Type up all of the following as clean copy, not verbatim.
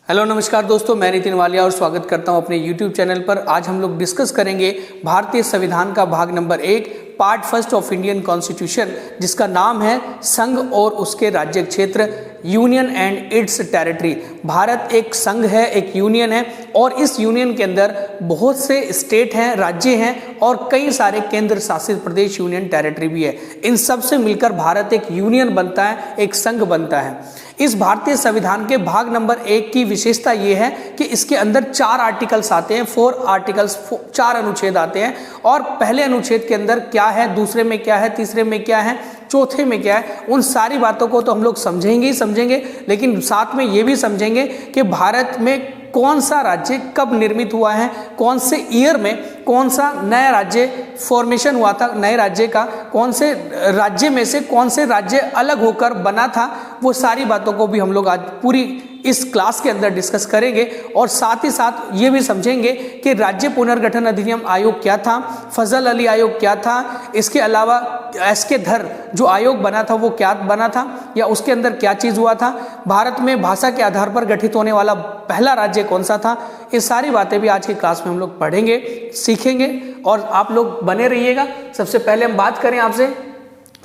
Hello नमस्कार दोस्तों, मैं नितिन वालिया और स्वागत करता हूं अपने YouTube चैनल पर। आज हम लोग डिस्कस करेंगे भारतीय संविधान का भाग number 1 part first of Indian constitution, जिसका नाम है संघ और उसके राज्य क्षेत्र, union and it's territory. Bharat एक संघ है, एक यूनियन है और इस यूनियन के अंदर बहुत से स्टेट हैं, राज्य हैं और कई सारे केंद्र शासित प्रदेश, यूनियन टेरिटरी भी है। इन सब से मिलकर भारत एक यूनियन बनता है, एक संघ बनता है। इस भारतीय संविधान के भाग नंबर 1 की विशेषता यह है कि इसके अंदर 4 आर्टिकल्स आते हैं, 4 आर्टिकल्स, 4 अनुच्छेद आते हैं। और पहले अनुच्छेद के अंदर क्या है, दूसरे में क्या है, तीसरे में क्या है, चौथे में क्या है, उन सारी बातों को तो हम लोग समझेंगे ही समझेंगे, लेकिन साथ में ये भी समझेंगे कि भारत में कौन सा राज्य कब निर्मित हुआ है, कौन से ईयर में कौन सा नया राज्य फॉर्मेशन हुआ था, नए राज्य का कौन से राज्य में से कौन से राज्य अलग होकर बना था। वो सारी बातों को भी हम लोग आज पूरी इस क्लास के अंदर डिस्कस करेंगे और साथ ही साथ ये भी समझेंगे कि राज्य पुनर्गठन अधिनियम आयोग क्या था, फजल अली आयोग क्या था, इसके अलावा एस.के. धर जो आयोग बना था वो क्या बना था या उसके अंदर क्या चीज़ हुआ था, भारत में भाषा के आधार पर गठित होने वाला पहला राज्य कौन सा था। ये सारी बातें भी आज की क्लास में हम लोग पढ़ेंगे, सीखेंगे और आप लोग बने रहिएगा। सबसे पहले हम बात करें आपसे,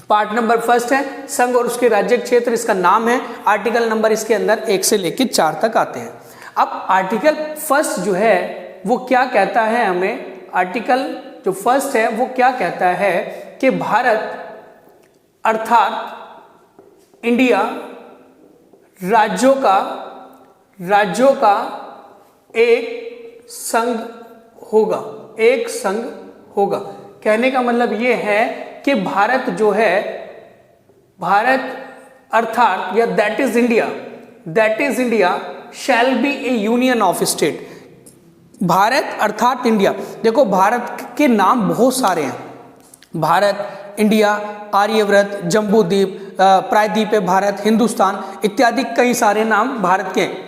पार्ट नंबर फर्स्ट है संघ और उसके राज्य क्षेत्र, इसका नाम है। आर्टिकल नंबर इसके अंदर 1 से लेकर 4 तक आते हैं। अब आर्टिकल फर्स्ट जो है वो क्या कहता है, हमें आर्टिकल जो फर्स्ट है वो क्या कहता है कि भारत अर्थात इंडिया राज्यों का एक संघ होगा, एक संघ होगा। कहने का मतलब ये है कि भारत जो है, भारत अर्थात या that is India shall be A union of state. Bharat अर्थात इंडिया, देखो भारत के नाम बहुत सारे हैं, भारत, इंडिया, आर्यव्रत, जम्बूद्वीप, प्रायद्वीप भारत, हिंदुस्तान इत्यादि कई सारे नाम भारत के हैं।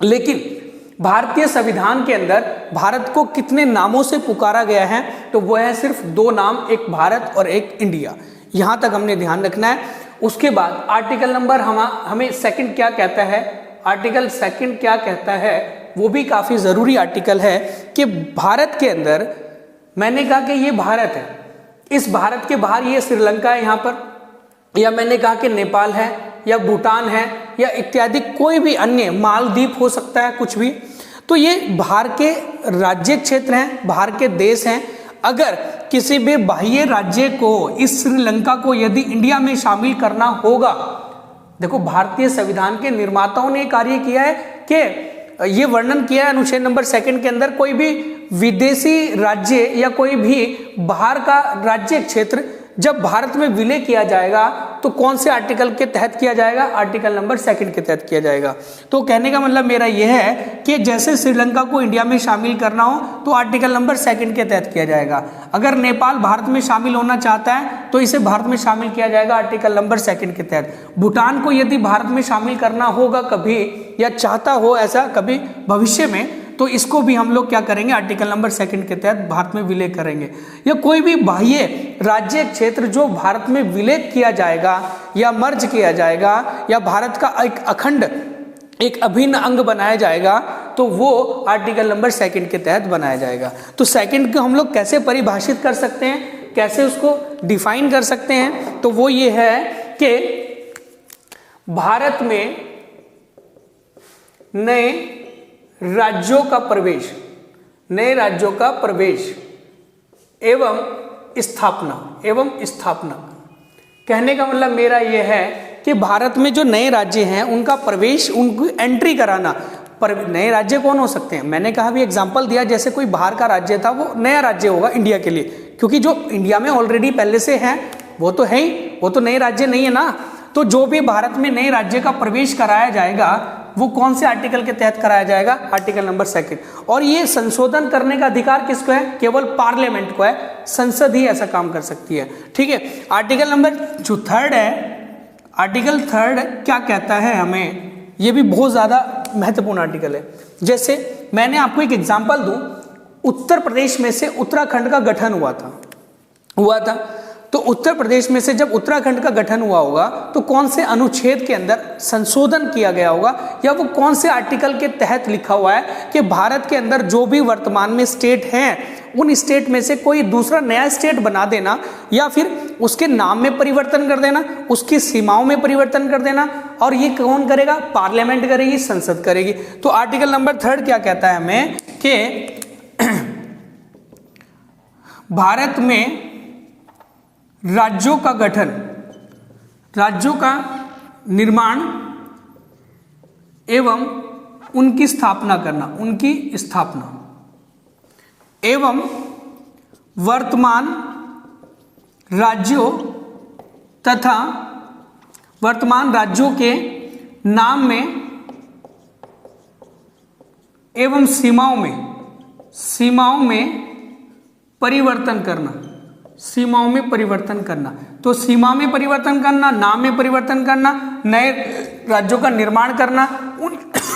लेकिन भारतीय संविधान के अंदर भारत को कितने नामों से पुकारा गया है, तो वो है सिर्फ 2 नाम, एक भारत और एक इंडिया। यहां तक हमने ध्यान रखना है। उसके बाद आर्टिकल नंबर हमें सेकंड क्या कहता है, आर्टिकल सेकंड क्या कहता है, वो भी काफी जरूरी आर्टिकल है कि भारत के अंदर, मैंने कहा कि ये भारत है, इस भारत के बाहर ये श्रीलंका है यहाँ पर, या मैंने कहा कि नेपाल है या भूटान है या इत्यादि कोई भी अन्य, मालदीव हो सकता है, कुछ भी। तो ये बाहर के राज्य क्षेत्र हैं, बाहर के देश हैं। अगर किसी भी बाह्य राज्य को, इस श्रीलंका को यदि इंडिया में शामिल करना होगा, देखो भारतीय संविधान के निर्माताओं ने कार्य किया है कि ये वर्णन किया है अनुच्छेद नंबर 2 के अंदर, कोई भी विदेशी राज्य या कोई भी बाहर का राज्य क्षेत्र जब भारत में विलय किया जाएगा तो कौन से आर्टिकल के तहत किया जाएगा, आर्टिकल नंबर 2 के तहत किया जाएगा। तो कहने का मतलब मेरा यह है कि जैसे श्रीलंका को इंडिया में शामिल करना हो तो आर्टिकल नंबर 2 के तहत किया जाएगा। अगर नेपाल भारत में शामिल होना चाहता है तो इसे भारत में शामिल किया जाएगा आर्टिकल नंबर 2 के तहत। भूटान को यदि भारत में शामिल करना होगा कभी, या चाहता हो ऐसा कभी भविष्य में, तो इसको भी हम लोग क्या करेंगे, आर्टिकल नंबर 2 के तहत भारत में विलय करेंगे। या कोई भी बाह्य राज्य क्षेत्र जो भारत में विलय किया जाएगा या मर्ज किया जाएगा या भारत का एक अखंड, एक अभिन्न अंग बनाया जाएगा, तो वो आर्टिकल नंबर 2 के तहत बनाया जाएगा। तो 2 को हम लोग कैसे परिभाषित कर सकते हैं, कैसे उसको डिफाइन कर सकते हैं, तो वो ये है कि भारत में नए राज्यों का प्रवेश, नए राज्यों का प्रवेश एवं स्थापना। कहने का मतलब मेरा यह है कि भारत में जो नए राज्य हैं उनका प्रवेश, उनको एंट्री कराना। पर नए राज्य कौन हो सकते हैं, मैंने कहा भी एग्जांपल दिया, जैसे कोई बाहर का राज्य था वो नया राज्य होगा इंडिया के लिए, क्योंकि जो इंडिया में ऑलरेडी पहले से है वो तो है ही, वो तो नए राज्य नहीं है ना। तो जो भी भारत में नए राज्य का प्रवेश कराया जाएगा वो कौन से आर्टिकल के तहत कराया जाएगा, आर्टिकल नंबर 2। और ये संशोधन करने का अधिकार किसको है, केवल पार्लियामेंट को है, संसद ही ऐसा काम कर सकती है। ठीक है। आर्टिकल नंबर जो 3 है, आर्टिकल 3 क्या कहता है हमें, ये भी बहुत ज्यादा महत्वपूर्ण आर्टिकल है। जैसे मैंने आपको एक एग्जांपल दूं, उत्तर प्रदेश में से उत्तराखंड का गठन हुआ था। तो उत्तर प्रदेश में से जब उत्तराखंड का गठन हुआ होगा तो कौन से अनुच्छेद के अंदर संशोधन किया गया होगा, या वो कौन से आर्टिकल के तहत लिखा हुआ है कि भारत के अंदर जो भी वर्तमान में स्टेट हैं उन स्टेट में से कोई दूसरा नया स्टेट बना देना, या फिर उसके नाम में परिवर्तन कर देना, उसकी सीमाओं में परिवर्तन कर देना, और ये कौन करेगा? पार्लियामेंट करेगी, संसद करेगी। तो आर्टिकल नंबर 3 क्या कहता है हमें कि भारत में राज्यों का गठन, राज्यों का निर्माण एवं उनकी स्थापना करना, उनकी स्थापना एवं वर्तमान राज्यों तथा वर्तमान राज्यों के नाम में एवं सीमाओं में परिवर्तन करना, सीमाओं में परिवर्तन करना। तो सीमा में परिवर्तन करना, नाम में परिवर्तन करना, नए राज्यों का निर्माण करना,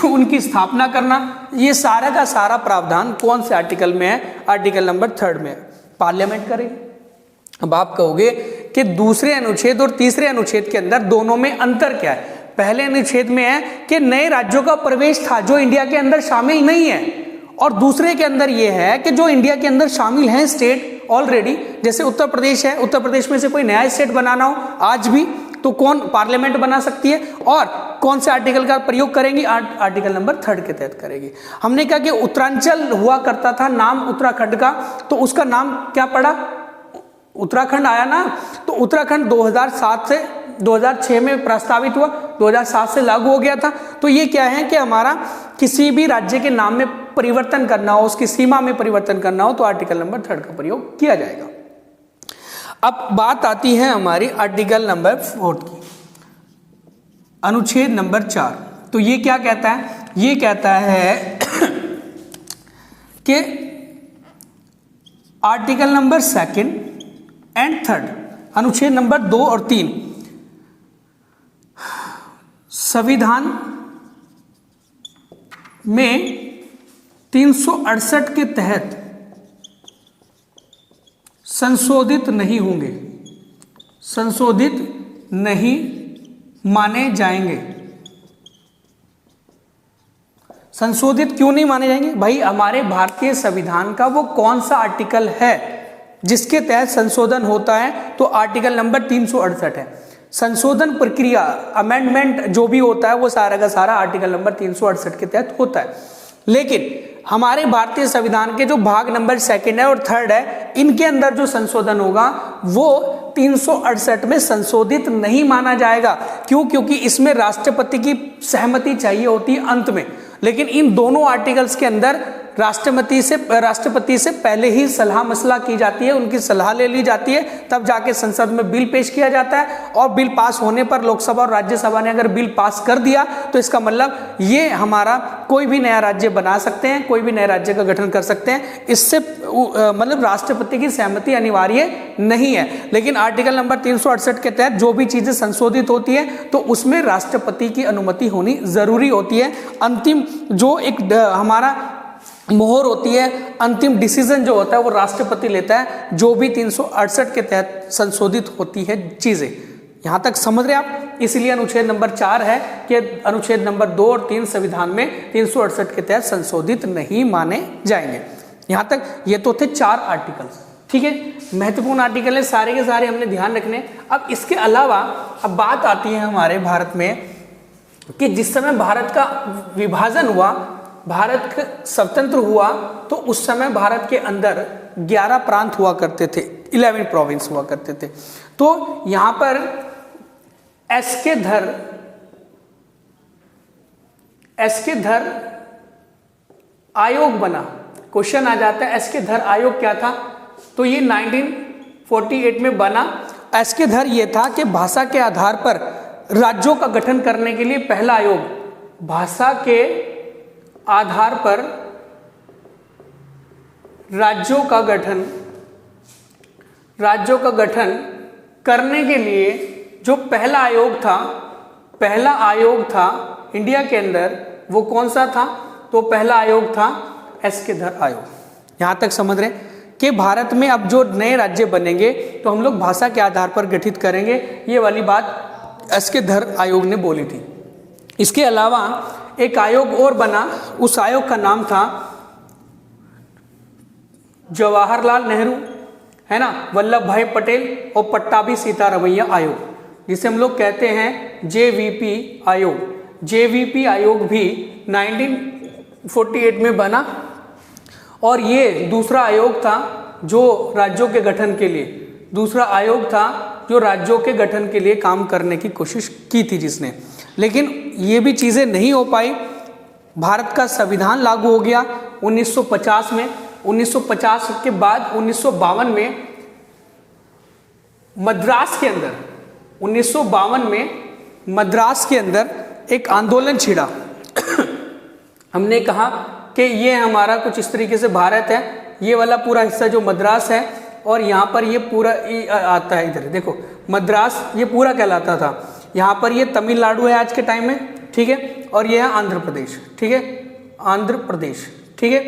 उनकी स्थापना करना, ये सारा का सारा प्रावधान कौन से आर्टिकल में है? आर्टिकल नंबर 3 में। पार्लियामेंट करेगी। अब आप कहोगे कि दूसरे अनुच्छेद और तीसरे अनुच्छेद के अंदर दोनों में अंतर क्या है? पहले अनुच्छेद में है कि नए राज्यों का प्रवेश था जो इंडिया के अंदर शामिल नहीं है, और दूसरे के अंदर यह है कि जो इंडिया के अंदर शामिल हैं स्टेट ऑलरेडी, जैसे उत्तर प्रदेश है, उत्तर प्रदेश में से कोई नया स्टेट बनाना हो आज भी तो कौन पार्लियामेंट बना सकती है, और कौन से आर्टिकल का प्रयोग करेंगी? आर्टिकल नंबर 3 के तहत करेगी। हमने कहा कि उत्तरांचल हुआ करता था नाम उत्तराखंड का, तो उसका नाम क्या पड़ा? उत्तराखंड आया ना। तो उत्तराखंड 2007 से 2006 में प्रस्तावित हुआ, 2007 से लागू हो गया था। तो ये क्या है कि हमारा किसी भी राज्य के नाम में परिवर्तन करना हो, उसकी सीमा में परिवर्तन करना हो, तो आर्टिकल नंबर 3 का प्रयोग किया जाएगा। अब बात आती है हमारी आर्टिकल नंबर 4 की, अनुच्छेद नंबर 4। तो ये क्या कहता है? ये कहता है कि आर्टिकल नंबर 2 एंड 3, अनुच्छेद नंबर 2 और 3 संविधान में 368 के तहत संशोधित नहीं होंगे, संशोधित नहीं माने जाएंगे। संशोधित क्यों नहीं माने जाएंगे? भाई हमारे भारतीय संविधान का वो कौन सा आर्टिकल है जिसके तहत संशोधन होता है? तो आर्टिकल नंबर 368 है। संशोधन प्रक्रिया, अमेंडमेंट जो भी होता है वो सारा का सारा आर्टिकल नंबर 368 के तहत होता है। लेकिन हमारे भारतीय संविधान के जो भाग नंबर 2 है और 3 है, इनके अंदर जो संशोधन होगा वो 368 में संशोधित नहीं माना जाएगा। क्यों? क्योंकि इसमें राष्ट्रपति की सहमति चाहिए होती है अंत में। लेकिन इन दोनों आर्टिकल्स के अंदर राष्ट्रपति से पहले ही सलाह मसला की जाती है, उनकी सलाह ले ली जाती है, तब जाके संसद में बिल पेश किया जाता है, और बिल पास होने पर लोकसभा और राज्यसभा ने अगर बिल पास कर दिया तो इसका मतलब ये हमारा कोई भी नया राज्य बना सकते हैं, कोई भी नए राज्य का गठन कर सकते हैं। इससे मतलब राष्ट्रपति की सहमति अनिवार्य नहीं है। लेकिन आर्टिकल नंबर 368 के तहत जो भी चीजें संशोधित होती है तो उसमें राष्ट्रपति की अनुमति होनी जरूरी होती है। अंतिम जो एक हमारा मोहर होती है, अंतिम डिसीजन जो होता है वो राष्ट्रपति लेता है, जो भी 368 के तहत संशोधित होती है चीजें। यहां तक समझ रहे आप? इसलिए अनुच्छेद नंबर 4 है कि अनुच्छेद नंबर 2 और 3 संविधान में 368 के तहत संशोधित नहीं माने जाएंगे। यहां तक ये तो थे 4 आर्टिकल्स, ठीक है, महत्वपूर्ण आर्टिकल है, सारे के सारे हमने ध्यान रखने। अब इसके अलावा अब बात आती है हमारे भारत में कि जिस समय भारत का विभाजन हुआ, भारत स्वतंत्र हुआ, तो उस समय भारत के अंदर 11 प्रांत हुआ करते थे, 11 प्रोविंस हुआ करते थे। तो यहां पर एसके धर आयोग बना। क्वेश्चन आ जाता है एसके धर आयोग क्या था? तो ये 1948 में बना। एसके धर ये था कि भाषा के आधार पर राज्यों का गठन करने के लिए पहला आयोग, भाषा के आधार पर राज्यों का गठन करने के लिए जो पहला आयोग था इंडिया के अंदर, वो कौन सा था? तो पहला आयोग था एसके धर आयोग। यहां तक समझ रहे? कि भारत में अब जो नए राज्य बनेंगे तो हम लोग भाषा के आधार पर गठित करेंगे, ये वाली बात एसके आयोग ने बोली थी। इसके अलावा एक आयोग और बना, उस आयोग का नाम था जवाहरलाल नेहरू, है ना, वल्लभ भाई पटेल और पट्टाभी सीतारमैया आयोग, जिसे हम लोग कहते हैं जेवीपी आयोग। जेवीपी आयोग भी 1948 में बना और ये दूसरा आयोग था जो राज्यों के गठन के लिए, दूसरा आयोग था जो राज्यों के गठन के लिए काम करने की कोशिश की थी जिसने, लेकिन ये भी चीज़ें नहीं हो पाई। भारत का संविधान लागू हो गया 1950 में। 1950 के बाद 1952 में मद्रास के अंदर, 1952 में मद्रास के अंदर एक आंदोलन छिड़ा। हमने कहा कि ये हमारा कुछ इस तरीके से भारत है, ये वाला पूरा हिस्सा जो मद्रास है और यहाँ पर ये पूरा आता है, इधर देखो मद्रास ये पूरा कहलाता था। यहाँ पर ये तमिलनाडु है आज के टाइम में, ठीक है, और ये है आंध्र प्रदेश, ठीक है, आंध्र प्रदेश, ठीक है।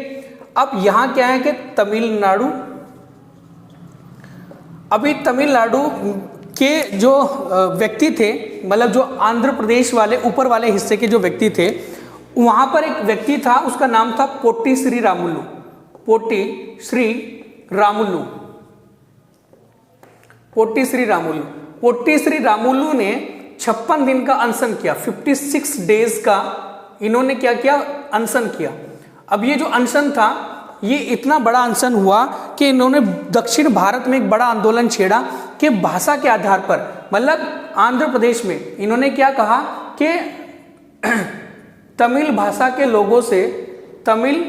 अब यहाँ क्या है कि तमिलनाडु, अभी तमिलनाडु के जो व्यक्ति थे, मतलब जो आंध्र प्रदेश वाले ऊपर वाले हिस्से के जो व्यक्ति थे, वहाँ पर एक व्यक्ति था, उसका नाम था potty Shri Ramulu. Potty Shri Ramulu, potty Shri Ramulu. Potty Shri Ramulu ने 56 दिन का अनशन किया, 56 डेज का इन्होंने क्या किया, अनशन किया। अब ये जो अनशन था ये इतना बड़ा अनशन हुआ कि इन्होंने दक्षिण भारत में एक बड़ा आंदोलन छेड़ा कि भाषा के आधार पर, मतलब आंध्र प्रदेश में इन्होंने क्या कहा कि तमिल भाषा के लोगों से, तमिल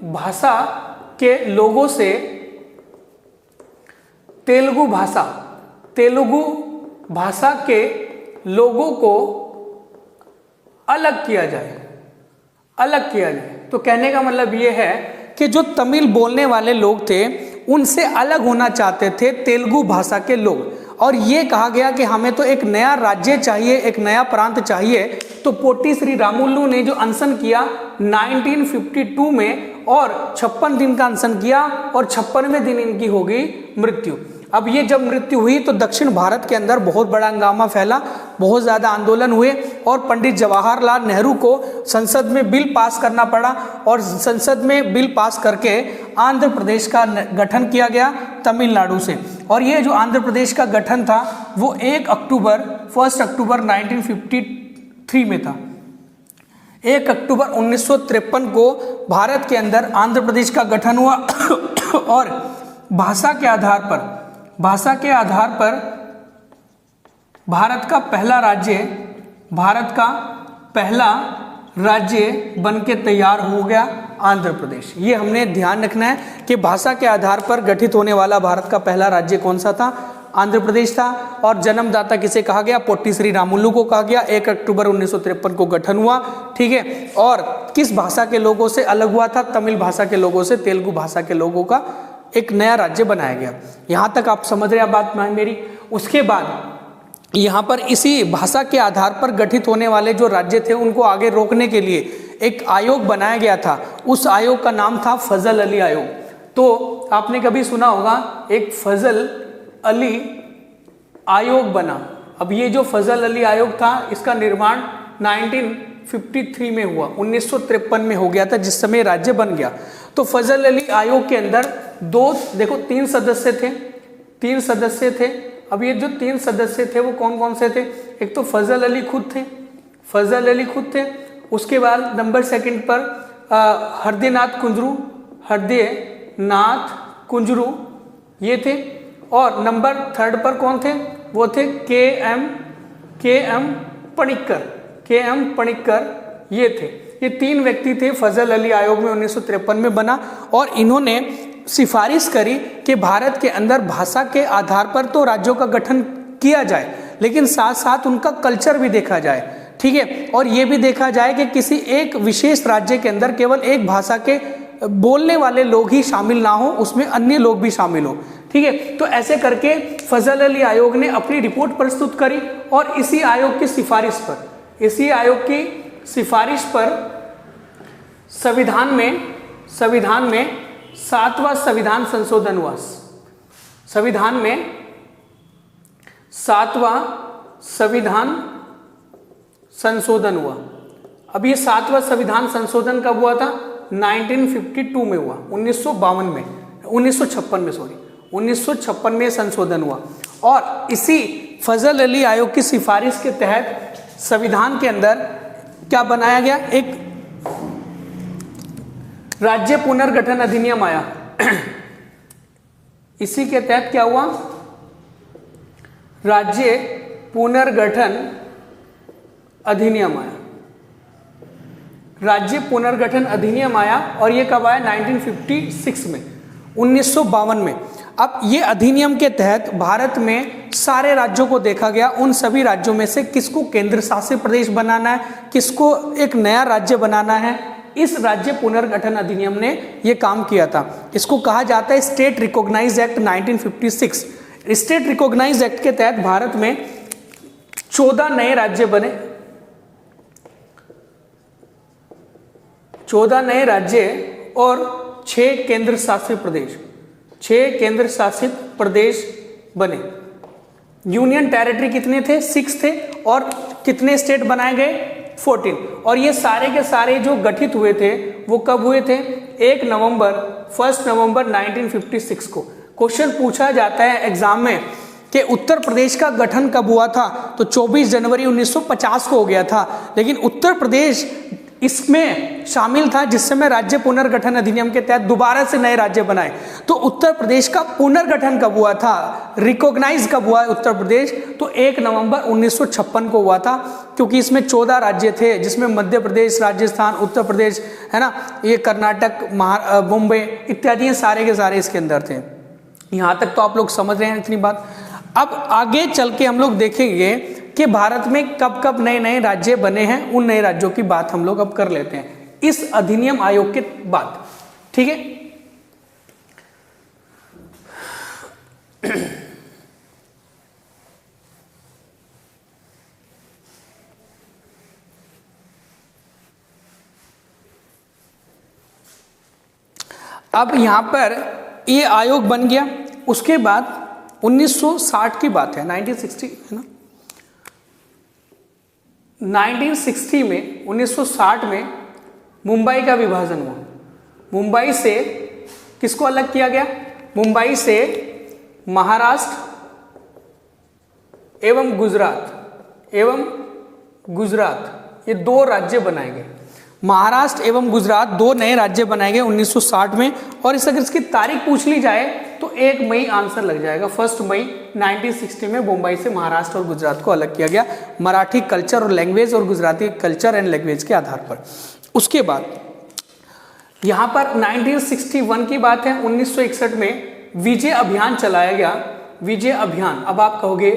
भाषा के लोगों से तेलुगु भाषा के लोगों को अलग किया जाए, अलग किया जाए। तो कहने का मतलब ये है कि जो तमिल बोलने वाले लोग थे उनसे अलग होना चाहते थे तेलुगु भाषा के लोग, और ये कहा गया कि हमें तो एक नया राज्य चाहिए, एक नया प्रांत चाहिए। तो पोट्टी श्री रामुलु ने जो अनशन किया 1952 में और 56 दिन का अनशन किया और 56वें दिन इनकी हो गई मृत्यु। अब ये जब मृत्यु हुई तो दक्षिण भारत के अंदर बहुत बड़ा हंगामा फैला, बहुत ज़्यादा आंदोलन हुए और पंडित जवाहरलाल नेहरू को संसद में बिल पास करना पड़ा और संसद में बिल पास करके आंध्र प्रदेश का गठन किया गया तमिलनाडु से। और ये जो आंध्र प्रदेश का गठन था वो 1 अक्टूबर 1953 में था। 1 अक्टूबर 1953 को भारत के अंदर आंध्र प्रदेश का गठन हुआ और भाषा के आधार पर भारत का पहला राज्य बन के तैयार हो गया आंध्र प्रदेश। ये हमने ध्यान रखना है कि भाषा के आधार पर गठित होने वाला भारत का पहला राज्य कौन सा था, आंध्र प्रदेश था। और जन्मदाता किसे कहा गया, पोट्टी श्री रामुलु को कहा गया। 1 अक्टूबर 1953 को गठन हुआ, ठीक है। और किस भाषा के लोगों से अलग हुआ था, तमिल भाषा के लोगों से तेलुगु भाषा के लोगों का एक नया राज्य बनाया गया। यहाँ तक आप समझ रहे हैं बात मेरी। उसके बाद यहाँ पर इसी भाषा के आधार पर गठित होने वाले जो राज्य थे उनको आगे रोकने के लिए एक आयोग बनाया गया था। उस आयोग का नाम था फजल अली आयोग। तो आपने कभी सुना होगा एक फजल अली आयोग बना। अब ये जो फजल अली आयोग था इसका निर्माण 1953 में हुआ, 1953 में हो गया था जिस समय राज्य बन गया। तो फजल अली आयोग के अंदर तीन सदस्य थे। अब ये जो 3 सदस्य थे वो कौन कौन से थे, एक तो फजल अली खुद थे, उसके बाद नंबर 2 पर हृदयनाथ कुंजरू ये थे, और नंबर 3 पर कौन थे, वो थे के एम पणिक्कर ये थे। ये 3 व्यक्ति थे। फजल अली आयोग में 1953 में बना और इन्होंने सिफारिश करी कि भारत के अंदर भाषा के आधार पर तो राज्यों का गठन किया जाए, लेकिन साथ साथ उनका कल्चर भी देखा जाए, ठीक है। और ये भी देखा जाए कि किसी एक विशेष राज्य के अंदर केवल एक भाषा के बोलने वाले लोग ही शामिल ना हो, उसमें अन्य लोग भी शामिल हो, ठीक है। तो ऐसे करके फजल अली आयोग ने अपनी रिपोर्ट प्रस्तुत करी और इसी आयोग की सिफारिश पर संविधान में 7वां संविधान संशोधन हुआ। संविधान में 7वां संविधान संशोधन हुआ। अब ये 7वां संविधान संशोधन कब हुआ था? 1952 में हुआ, 1952 में, 1956 में, सॉरी 1956 में संशोधन हुआ। और इसी फजल अली आयोग की सिफारिश के तहत संविधान के अंदर क्या बनाया गया? एक राज्य पुनर्गठन अधिनियम आया। इसी के तहत क्या हुआ? राज्य पुनर्गठन अधिनियम आया। राज्य पुनर्गठन अधिनियम आया और ये कब आया? 1956 में, 1952 में। अब ये अधिनियम के तहत भारत में सारे राज्यों को देखा गया, उन सभी राज्यों में से किसको केंद्र शासित प्रदेश बनाना है, किसको एक नया राज्य बनाना है। इस राज्य पुनर्गठन अधिनियम ने ये काम किया था। इसको कहा जाता है state recognised act 1956। State recognised act के तहत भारत में 14 नए राज्य बने, 14 नए राज्य और 6 केंद्र शासित प्रदेश, 6 केंद्र शासित प्रदेश बने। यूनियन टेरिटरी कितने थे? 6 थे। और कितने स्टेट बनाए गए? 14। और ये सारे के सारे जो गठित हुए थे वो कब हुए थे? 1 नवंबर 1956 को। क्वेश्चन पूछा जाता है एग्जाम में कि उत्तर प्रदेश का गठन कब हुआ था? तो 24 जनवरी 1950 को हो गया था। लेकिन उत्तर प्रदेश इसमें शामिल था जिस समय राज्य पुनर्गठन अधिनियम के तहत दोबारा से नए राज्य बनाए। तो उत्तर प्रदेश का पुनर्गठन कब हुआ था, रिकॉग्नाइज कब हुआ है उत्तर प्रदेश? तो 1 नवंबर 1956 को हुआ था, क्योंकि इसमें 14 राज्य थे जिसमें मध्य प्रदेश, राजस्थान, उत्तर प्रदेश, है ना, ये कर्नाटक, बॉम्बे इत्यादि ये सारे के सारे इसके अंदर थे। यहाँ तक तो आप लोग समझ रहे हैं इतनी बात। अब आगे चल के हम लोग देखेंगे कि भारत में कब कब नए नए राज्य बने हैं, उन नए राज्यों की बात हम लोग अब कर लेते हैं इस अधिनियम आयोग के बाद। ठीक है, अब यहां पर ये आयोग बन गया। उसके बाद 1960 की बात है, 1960 है ना, 1960 में 1960 में मुंबई का विभाजन हुआ। मुंबई से किसको अलग किया गया? मुंबई से महाराष्ट्र एवं गुजरात ये 2 राज्य बनाए गए। महाराष्ट्र एवं गुजरात 2 नए राज्य बनाए गए 1960 में। और इस अगर इसकी तारीख पूछ ली जाए तो 1 मई आंसर लग जाएगा। 1 मई 1960 में मुंबई से महाराष्ट्र और गुजरात को अलग किया गया, मराठी कल्चर और लैंग्वेज और गुजराती कल्चर एंड लैंग्वेज के आधार पर। उसके बाद यहाँ पर 1961 की बात है। 1961 में विजय अभियान चलाया गया। विजय अभियान, अब आप कहोगे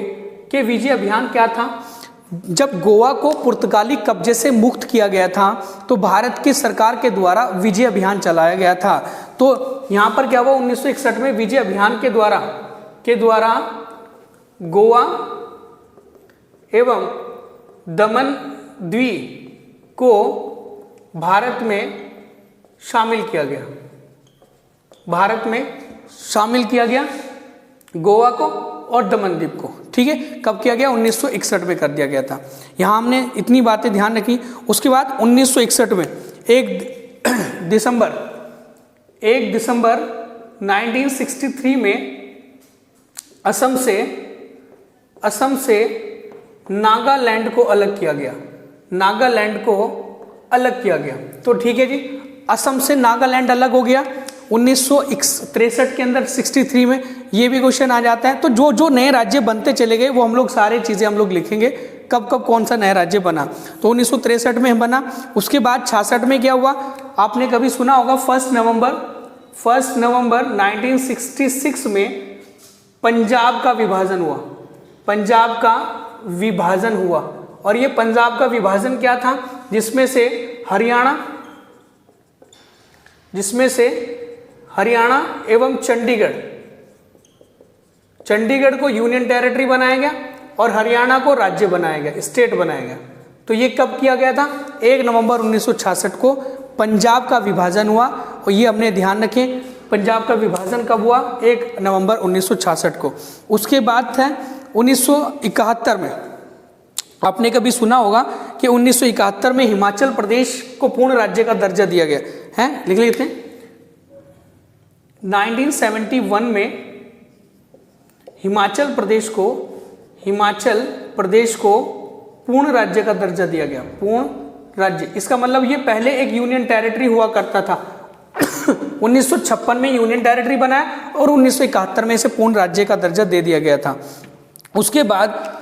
कि विजय अभियान क्या था? जब गोवा को पुर्तगाली कब्जे से मुक्त किया गया था तो भारत की सरकार के द्वारा विजय अभियान चलाया गया था। तो यहाँ पर क्या हुआ? 1961 में विजय अभियान के द्वारा गोवा एवं दमन द्वीप को भारत में शामिल किया गया। भारत में शामिल किया गया गोवा को और दमन द्वीप को। ठीक है, कब किया गया? 1961 में कर दिया गया था। यहाँ हमने इतनी बातें ध्यान रखी। उसके बाद 1961 में 1 दिसंबर 1963 में असम से नागालैंड को अलग किया गया। नागालैंड को अलग किया गया। तो ठीक है जी, असम से नागालैंड अलग हो गया 1963 के अंदर। 63 में ये भी क्वेश्चन आ जाता है। तो जो जो नए राज्य बनते चले गए वो हम लोग सारे चीज़ें हम लोग लिखेंगे, कब कब कौन सा नया राज्य बना। तो 1963 में बना। उसके बाद 66 में क्या हुआ? आपने कभी सुना होगा 1 नवंबर 1966 में पंजाब का विभाजन हुआ। पंजाब का विभाजन हुआ। और ये पंजाब का विभाजन क्या था? जिसमें से हरियाणा एवं चंडीगढ़ को यूनियन टेरिटरी बनाया गया और हरियाणा को राज्य बनाया गया, स्टेट बनाया गया। तो ये कब किया गया था? 1 नवंबर 1966 को पंजाब का विभाजन हुआ। और ये हमने ध्यान रखें, पंजाब का विभाजन कब हुआ? 1 नवंबर 1966 को। उसके बाद था 1971 में, आपने कभी सुना होगा कि 1971 में हिमाचल प्रदेश को पूर्ण राज्य का दर्जा दिया गया है, लिख लेते हैं। 1971 में हिमाचल प्रदेश को पूर्ण राज्य का दर्जा दिया गया, पूर्ण राज्य। इसका मतलब ये पहले एक यूनियन टेरिटरी हुआ करता था 1956 में यूनियन टेरिटरी बनाया और 1971 में इसे पूर्ण राज्य का दर्जा दे दिया गया था। उसके बाद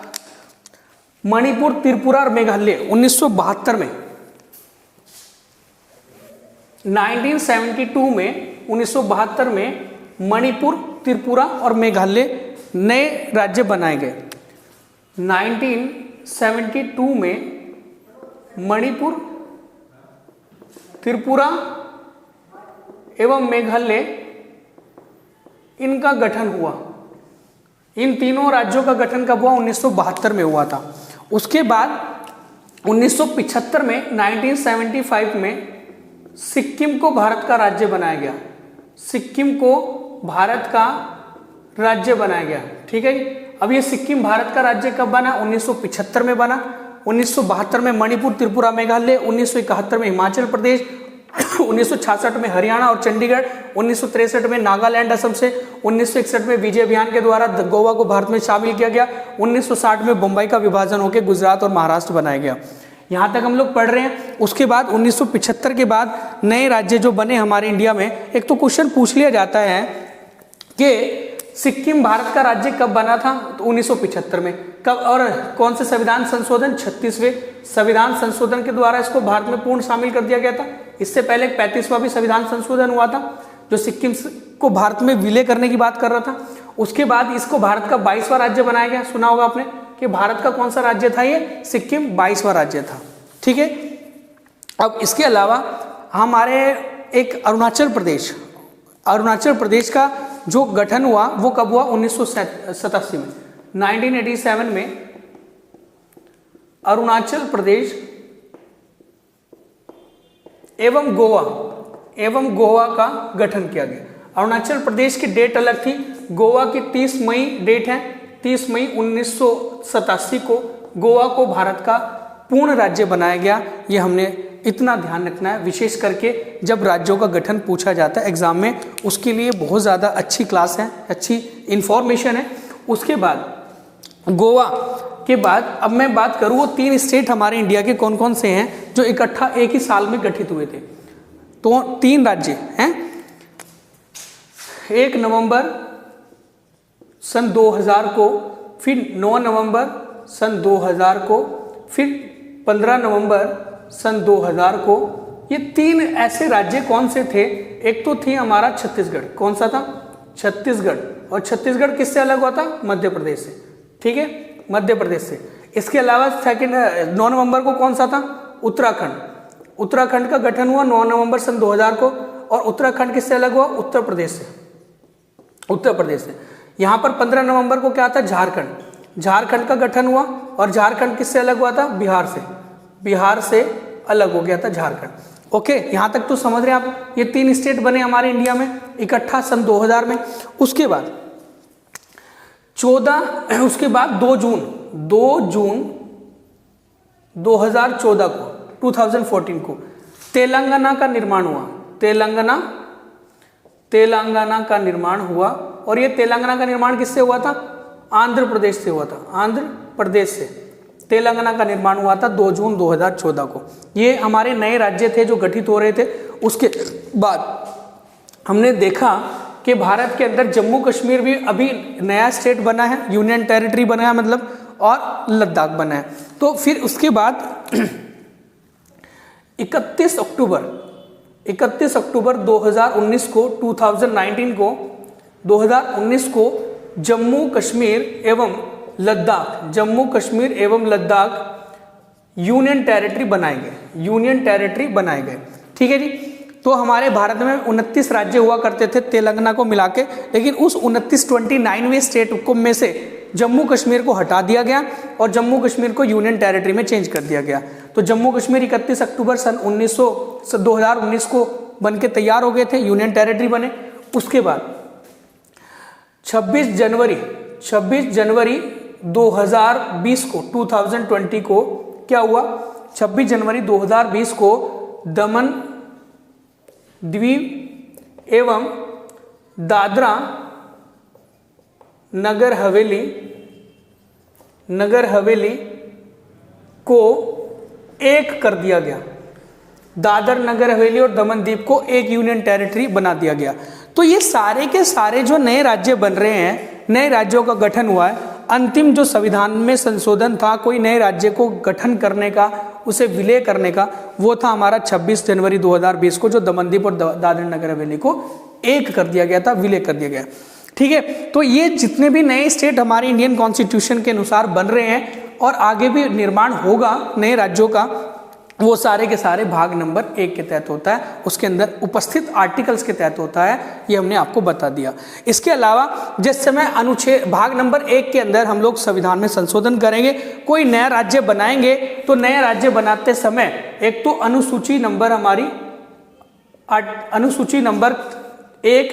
मणिपुर, त्रिपुरा और मेघालय 1972 में, 1972 में मणिपुर, त्रिपुरा और मेघालय नए राज्य बनाए गए। 1972 में मणिपुर, त्रिपुरा एवं मेघालय इनका गठन हुआ। इन तीनों राज्यों का गठन कब हुआ? 1972 में हुआ था। उसके बाद 1975 में 1975 में सिक्किम को भारत का राज्य बनाया गया। सिक्किम को भारत का राज्य बनाया गया, ठीक है जी। अब ये सिक्किम भारत का राज्य कब बना? 1975 में बना। 1972 में मणिपुर, त्रिपुरा, मेघालय, 1971 में हिमाचल प्रदेश, 1966 में हरियाणा और चंडीगढ़, 1963 में नागालैंड असम से, 1961 में विजय अभियान के द्वारा गोवा को भारत में शामिल किया गया, 1960 में बम्बई का विभाजन होकर गुजरात और महाराष्ट्र बनाया गया। यहाँ तक हम लोग पढ़ रहे हैं। उसके बाद 1975 के बाद नए राज्य जो बने हमारे इंडिया में, एक तो क्वेश्चन पूछ लिया जाता है कि सिक्किम भारत का राज्य कब बना था? तो 1975 में। कब और कौन से संविधान संशोधन? 36वें संविधान संशोधन के द्वारा इसको भारत में पूर्ण शामिल कर दिया गया था। इससे पहले 35वां भी संविधान संशोधन हुआ था जो सिक्किम को भारत में विलय करने की बात कर रहा था। उसके बाद इसको भारत का 22वां राज्य बनाया गया। सुना होगा आपने कि भारत का कौन सा राज्य था? ये सिक्किम 22वां राज्य था, ठीक है। अब इसके अलावा हमारे एक अरुणाचल प्रदेश का जो गठन हुआ वो कब हुआ? 1987 में। 1987 में अरुणाचल प्रदेश एवं गोवा का गठन किया गया। अरुणाचल प्रदेश की डेट अलग थी, गोवा की 30 मई डेट है। 30 मई 1987 को गोवा को भारत का पूर्ण राज्य बनाया गया। ये हमने इतना ध्यान रखना है, विशेष करके जब राज्यों का गठन पूछा जाता है एग्जाम में, उसके लिए बहुत ज़्यादा अच्छी क्लास है, अच्छी इंफॉर्मेशन है। उसके बाद गोवा के बाद अब मैं बात करूँ वो 3 स्टेट हमारे इंडिया के कौन कौन से हैं जो इकट्ठा एक ही साल में गठित हुए थे। तो 3 राज्य हैं। 1 नवंबर सन 2000 को, फिर 9 नवंबर सन 2000 को, फिर 15 नवंबर सन 2000 को। ये 3 ऐसे राज्य कौन से थे? एक तो थी हमारा छत्तीसगढ़। कौन सा था? छत्तीसगढ़। और छत्तीसगढ़ किससे अलग हुआ था? मध्य प्रदेश से, ठीक है, मध्य प्रदेश से। इसके अलावा 9 नवंबर को कौन सा था? उत्तराखंड। उत्तराखंड का गठन हुआ 9 नवंबर सन 2000 को। और उत्तराखंड किससे अलग हुआ? उत्तर प्रदेश से। यहाँ पर 15 नवंबर को क्या था? झारखंड का गठन हुआ। और झारखंड किससे अलग हुआ था? बिहार से अलग हो गया था झारखंड। ओके, यहाँ तक तो समझ रहे हैं आप। ये 3 स्टेट बने हमारे इंडिया में इकट्ठा सन 2000 में। उसके बाद 2 जून 2014 को, 2014 को तेलंगाना का निर्माण हुआ। तेलंगाना का निर्माण हुआ। और ये तेलंगाना का निर्माण किससे हुआ था? आंध्र प्रदेश से हुआ था। आंध्र प्रदेश से तेलंगाना का निर्माण हुआ था 2 जून 2014 को। ये हमारे नए राज्य थे जो गठित हो रहे थे। उसके बाद हमने देखा कि भारत के अंदर जम्मू कश्मीर भी अभी नया स्टेट बना है, यूनियन टेरिटरी बना है मतलब, और लद्दाख बना है। तो फिर उसके बाद 31 अक्टूबर 2019 को 2019 को जम्मू कश्मीर एवं लद्दाख यूनियन टेरिटरी बनाए गए। ठीक है जी। तो हमारे भारत में 29 राज्य हुआ करते थे तेलंगाना को मिला के, लेकिन उस 29वें स्टेट को में से जम्मू कश्मीर को हटा दिया गया और जम्मू कश्मीर को यूनियन टेरिटरी में चेंज कर दिया गया। तो जम्मू कश्मीर 31 अक्टूबर सन 2019 को बनके तैयार हो गए थे, यूनियन टेरिटरी बने। उसके बाद 26 जनवरी 2020 को 2020 को क्या हुआ? 26 जनवरी 2020 को दमन द्वीप एवं दादरा नगर हवेली को एक कर दिया गया। दादर नगर हवेली और दमन द्वीप को एक यूनियन टेरिटरी बना दिया गया। तो ये सारे के सारे जो नए राज्य बन रहे हैं, नए राज्यों का गठन हुआ है। अंतिम जो संविधान में संशोधन था कोई नए राज्य को गठन करने का, उसे विलय करने का, वो था हमारा 26 जनवरी 2020 को, जो दमनदीप और दादर नगर हवेली को एक कर दिया गया था, विलय कर दिया गया। ठीक है, तो ये जितने भी नए स्टेट हमारे इंडियन कॉन्स्टिट्यूशन के अनुसार बन रहे हैं और आगे भी निर्माण होगा नए राज्यों का, वो सारे के सारे भाग नंबर 1 के तहत होता है, उसके अंदर उपस्थित आर्टिकल्स के तहत होता है। ये हमने आपको बता दिया। इसके अलावा जिस समय अनुच्छेद भाग नंबर 1 के अंदर हम लोग संविधान में संशोधन करेंगे, कोई नया राज्य बनाएंगे, तो नया राज्य बनाते समय एक तो अनुसूची नंबर हमारी अनुसूची नंबर 1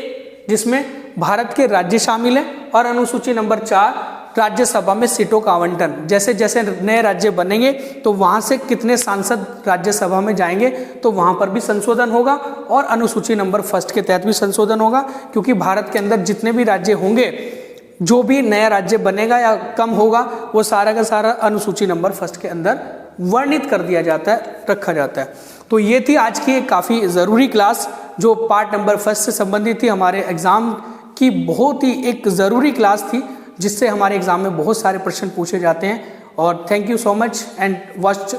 जिसमें भारत के राज्य शामिल हैं, और अनुसूची नंबर 4 राज्यसभा में सीटों का आवंटन। जैसे जैसे नए राज्य बनेंगे तो वहां से कितने सांसद राज्यसभा में जाएंगे, तो वहां पर भी संशोधन होगा, और अनुसूची नंबर 1 के तहत भी संशोधन होगा, क्योंकि भारत के अंदर जितने भी राज्य होंगे, जो भी नया राज्य बनेगा या कम होगा, वो सारा का सारा अनुसूची नंबर 1 के अंदर वर्णित कर दिया जाता है, रखा जाता है। तो ये थी आज की एक काफ़ी ज़रूरी क्लास जो पार्ट नंबर 1 से संबंधित थी। हमारे एग्ज़ाम की बहुत ही एक ज़रूरी क्लास थी, जिससे हमारे एग्ज़ाम में बहुत सारे प्रश्न पूछे जाते हैं। और thank you so much and watch